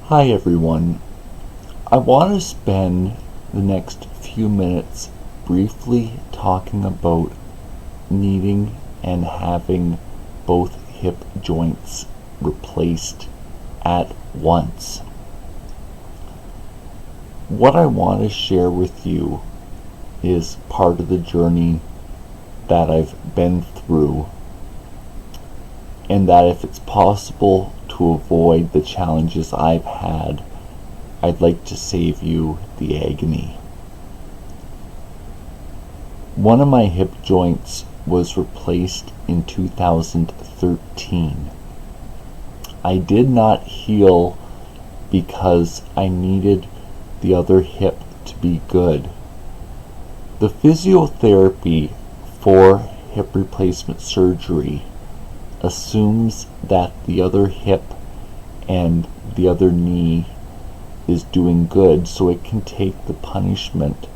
Hi everyone. I want to spend the next few minutes briefly talking about needing and having both hip joints replaced at once. What I want to share with you is part of the journey that I've been through, and that if it's possible to avoid the challenges I've had, I'd like to save you the agony. One of my hip joints was replaced in 2013. I did not heal because I needed the other hip to be good. The physiotherapy for hip replacement surgery assumes that the other hip and the other knee is doing good, so it can take the punishment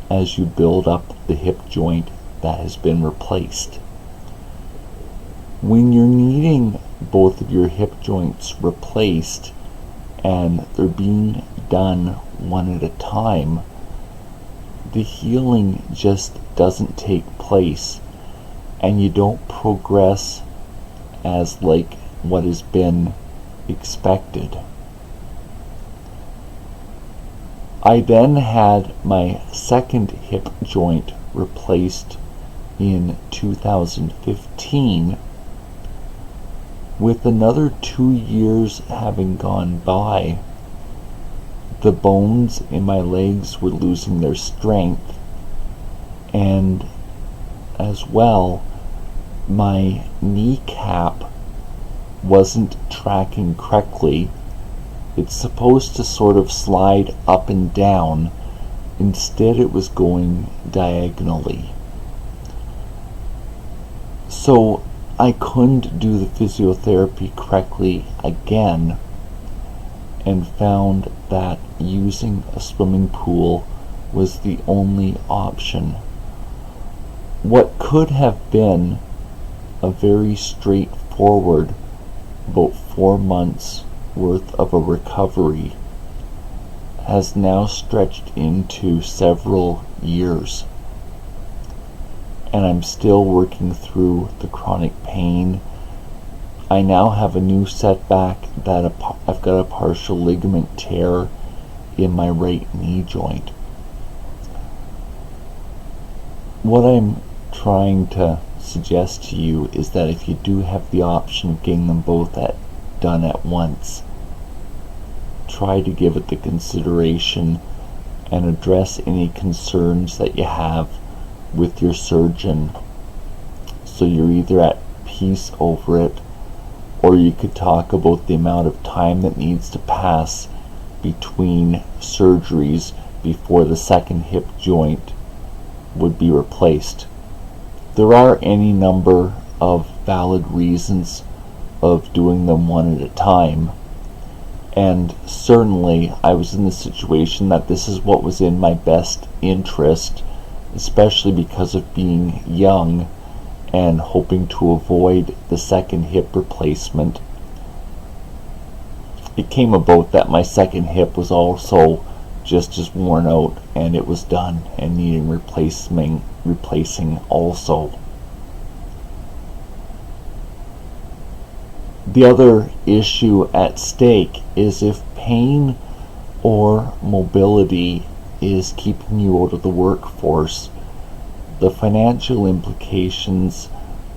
as you build up the hip joint that has been replaced. When you're needing both of your hip joints replaced and they're being done one at a time, the healing just doesn't take place, and you don't progress as like what has been expected. I then had my second hip joint replaced in 2015. With another 2 years having gone by, the bones in my legs were losing their strength, and as well, my kneecap wasn't tracking correctly. It's supposed to sort of slide up and down. Instead, it was going diagonally. So I couldn't do the physiotherapy correctly again, and found that using a swimming pool was the only option. What could have been a very straightforward, about 4 months worth of a recovery, has now stretched into several years. And I'm still working through the chronic pain. I now have a new setback that I've got a partial ligament tear in my right knee joint. What I'm trying to suggest to you is that if you do have the option of getting them both done at once, try to give it the consideration and address any concerns that you have with your surgeon, so you're either at peace over it, or you could talk about the amount of time that needs to pass between surgeries before the second hip joint would be replaced. There are any number of valid reasons of doing them one at a time, and certainly I was in the situation that this is what was in my best interest, especially because of being young and hoping to avoid the second hip replacement. It came about that my second hip was also just as worn out, and it was done and needing replacing also. The other issue at stake is if pain or mobility is keeping you out of the workforce, the financial implications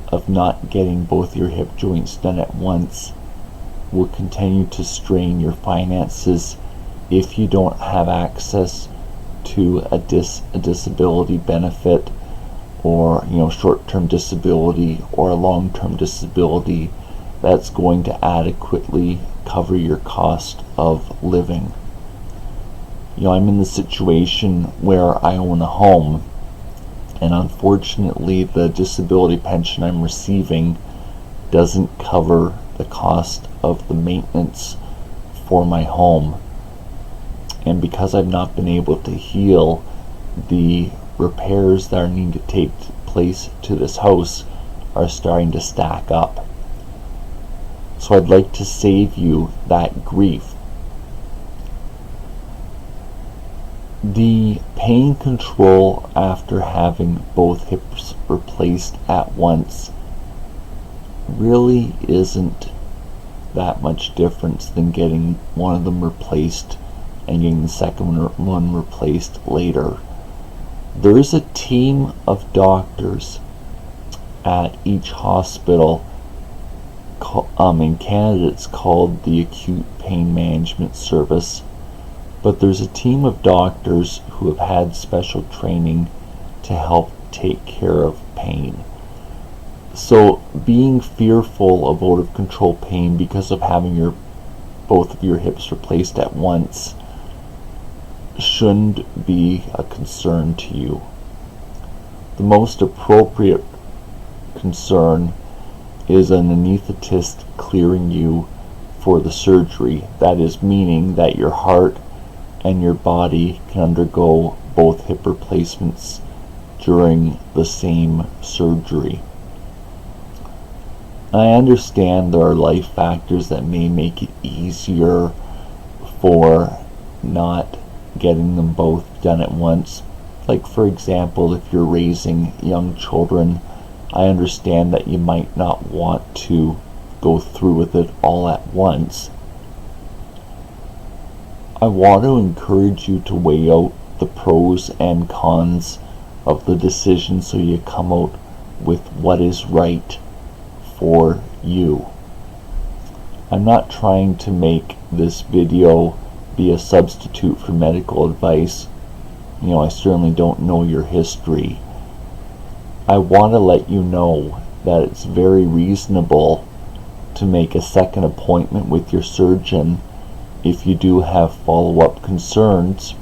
of not getting both your hip joints done at once will continue to strain your finances if you don't have access to a disability benefit, or short-term disability or a long-term disability that's going to adequately cover your cost of living. I'm in the situation where I own a home, and unfortunately the disability pension I'm receiving doesn't cover the cost of the maintenance for my home. And because I've not been able to heal, the repairs that are needing to take place to this house are starting to stack up. So I'd like to save you that grief. The pain control after having both hips replaced at once really isn't that much difference than getting one of them replaced and getting the second one replaced later. There is a team of doctors at each hospital. In Canada it's called the Acute Pain Management Service, but there's a team of doctors who have had special training to help take care of pain. So being fearful of out of control pain because of having both of your hips replaced at once shouldn't be a concern to you. The most appropriate concern is an anesthetist clearing you for the surgery. That is, meaning that your heart and your body can undergo both hip replacements during the same surgery. I understand there are life factors that may make it easier for not getting them both done at once. Like, for example, if you're raising young children, I understand that you might not want to go through with it all at once. I want to encourage you to weigh out the pros and cons of the decision so you come out with what is right for you. I'm not trying to make this video be a substitute for medical advice. I certainly don't know your history. I want to let you know that it's very reasonable to make a second appointment with your surgeon if you do have follow-up concerns,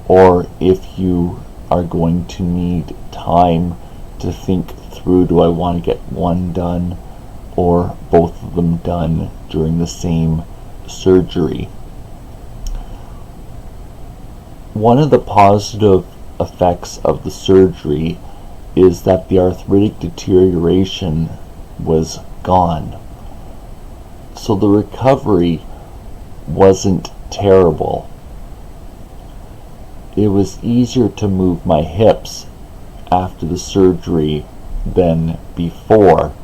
or if you are going to need time to think through, do I want to get one done or both of them done during the same surgery. One of the positive effects of the surgery is that the arthritic deterioration was gone. So the recovery wasn't terrible. It was easier to move my hips after the surgery than before.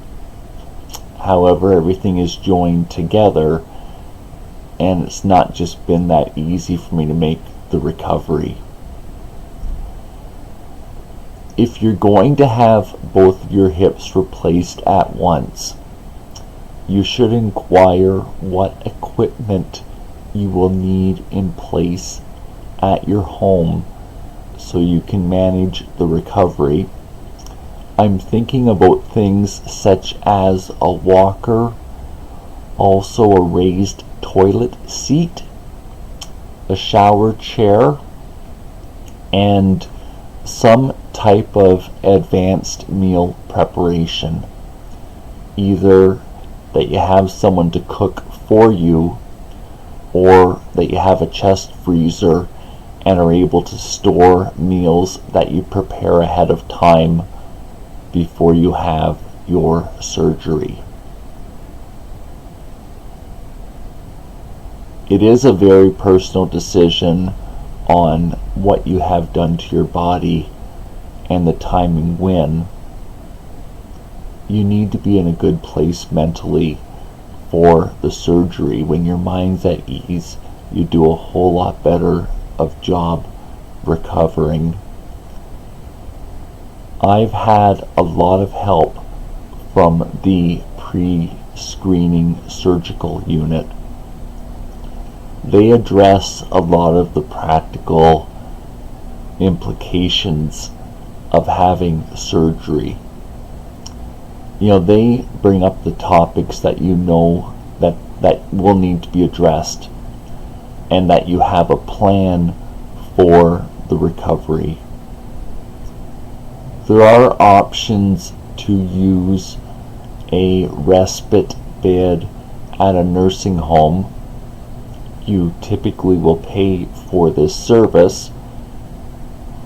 However, everything is joined together, and it's not just been that easy for me to make the recovery. If you're going to have both of your hips replaced at once, you should inquire what equipment you will need in place at your home so you can manage the recovery. I'm thinking about things such as a walker, also a raised toilet seat, a shower chair, and some type of advanced meal preparation. Either that you have someone to cook for you, or that you have a chest freezer and are able to store meals that you prepare ahead of time before you have your surgery. It is a very personal decision on what you have done to your body and the timing when. You need to be in a good place mentally for the surgery. When your mind's at ease, you do a whole lot better of job recovering. I've had a lot of help from the pre-screening surgical unit. They address a lot of the practical implications of having surgery. They bring up the topics that that will need to be addressed, and that you have a plan for the recovery. There are options to use a respite bed at a nursing home. You typically will pay for this service.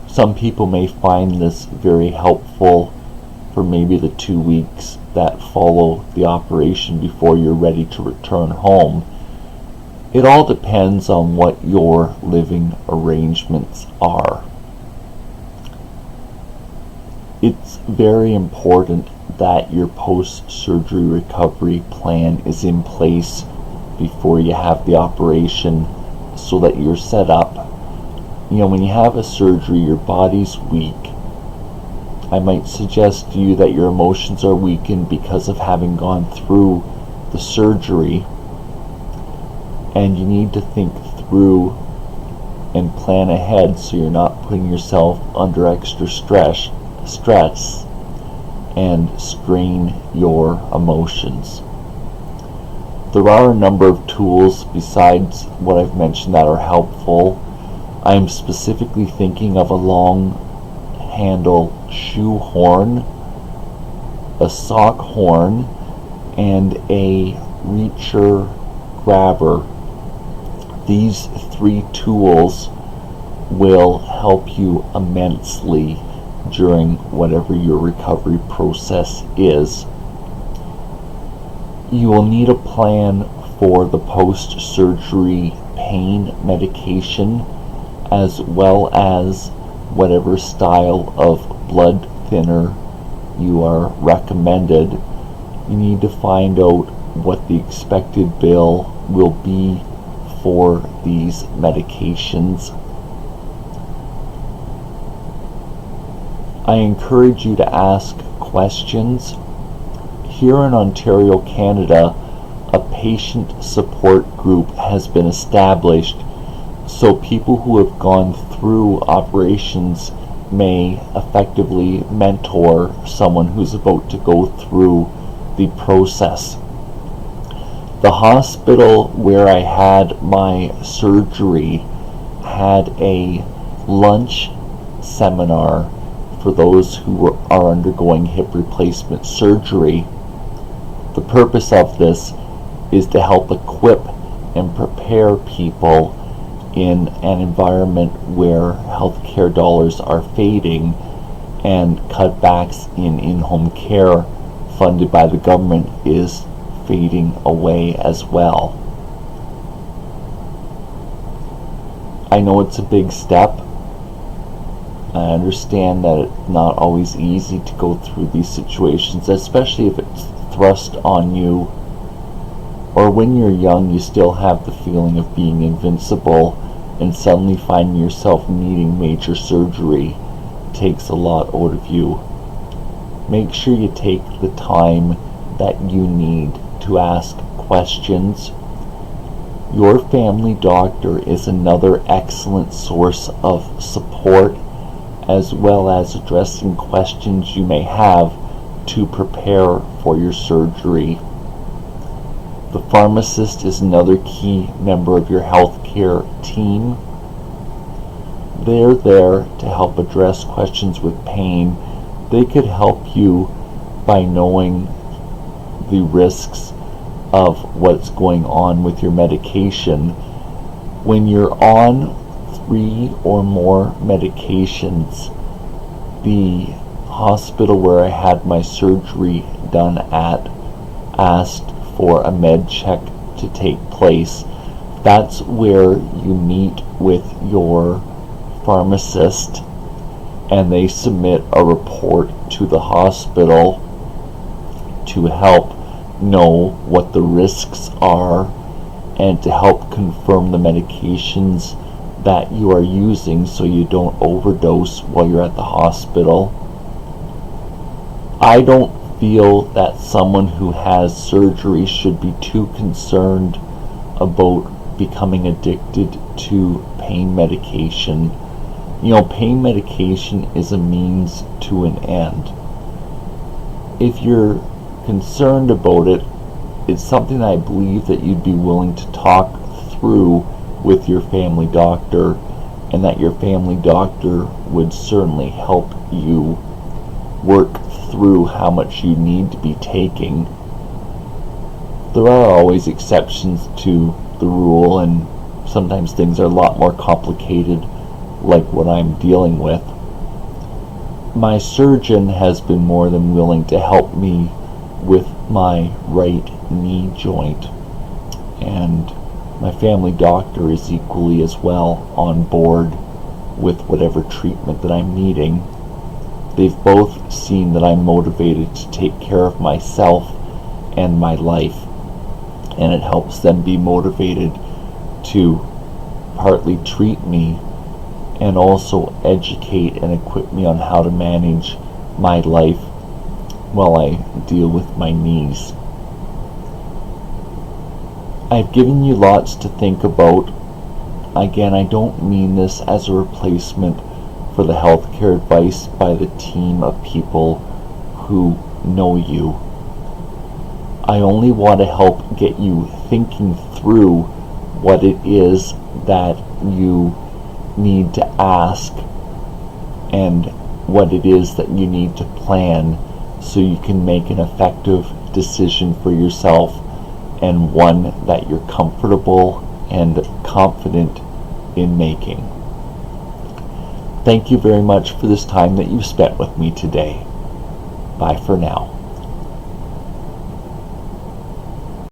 Some people may find this very helpful for maybe the 2 weeks that follow the operation before you're ready to return home. It all depends on what your living arrangements are. It's very important that your post-surgery recovery plan is in place before you have the operation so that you're set up. When you have a surgery, your body's weak. I might suggest to you that your emotions are weakened because of having gone through the surgery, and you need to think through and plan ahead so you're not putting yourself under extra stress and strain your emotions. There are a number of tools besides what I've mentioned that are helpful. I'm specifically thinking of a long handle shoe horn, a sock horn, and a reacher grabber. These 3 tools will help you immensely during whatever your recovery process is. You will need a plan for the post-surgery pain medication as well as whatever style of blood thinner you are recommended. You need to find out what the expected bill will be for these medications. I encourage you to ask questions. Here in Ontario, Canada, a patient support group has been established so people who have gone through operations may effectively mentor someone who's about to go through the process. The hospital where I had my surgery had a lunch seminar for those who are undergoing hip replacement surgery. The purpose of this is to help equip and prepare people in an environment where healthcare dollars are fading and cutbacks in in-home care funded by the government is fading away as well. I know it's a big step. I understand that it's not always easy to go through these situations, especially if it's thrust on you, or when you're young you still have the feeling of being invincible, and suddenly finding yourself needing major surgery takes a lot out of you. Make sure you take the time that you need to ask questions. Your family doctor is another excellent source of support, as well as addressing questions you may have to prepare for your surgery. The pharmacist is another key member of your healthcare team. They're there to help address questions with pain. They could help you by knowing the risks of what's going on with your medication. When you're on 3 or more medications, the hospital where I had my surgery done at asked for a med check to take place. That's where you meet with your pharmacist and they submit a report to the hospital to help know what the risks are and to help confirm the medications that you are using so you don't overdose while you're at the hospital. I don't feel that someone who has surgery should be too concerned about becoming addicted to pain medication. Pain medication is a means to an end. If you're concerned about it, it's something I believe that you'd be willing to talk through with your family doctor, and that your family doctor would certainly help you work through how much you need to be taking. There are always exceptions to the rule, and sometimes things are a lot more complicated, like what I'm dealing with. My surgeon has been more than willing to help me with my right knee joint, and My family doctor is equally as well on board with whatever treatment that I'm needing. They've both seen that I'm motivated to take care of myself and my life, and it helps them be motivated to partly treat me and also educate and equip me on how to manage my life while I deal with my knees. I've given you lots to think about. Again, I don't mean this as a replacement for the healthcare advice by the team of people who know you. I only want to help get you thinking through what it is that you need to ask and what it is that you need to plan so you can make an effective decision for yourself, and one that you're comfortable and confident in making. Thank you very much for this time that you've spent with me today. Bye for now.